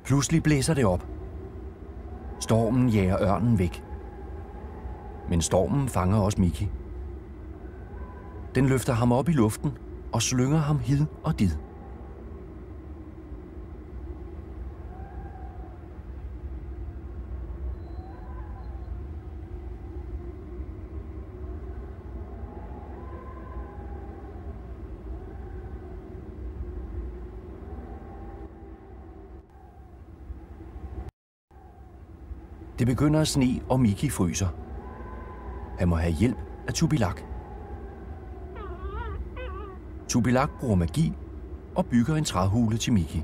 Pludselig blæser det op. Stormen jager ørnen væk. Men stormen fanger også Mickey. Den løfter ham op i luften og slynger ham hid og did. Det begynder at sne, og Mickey fryser. Han må have hjælp af Tupilak. Tupilak bruger magi og bygger en træhule til Mickey.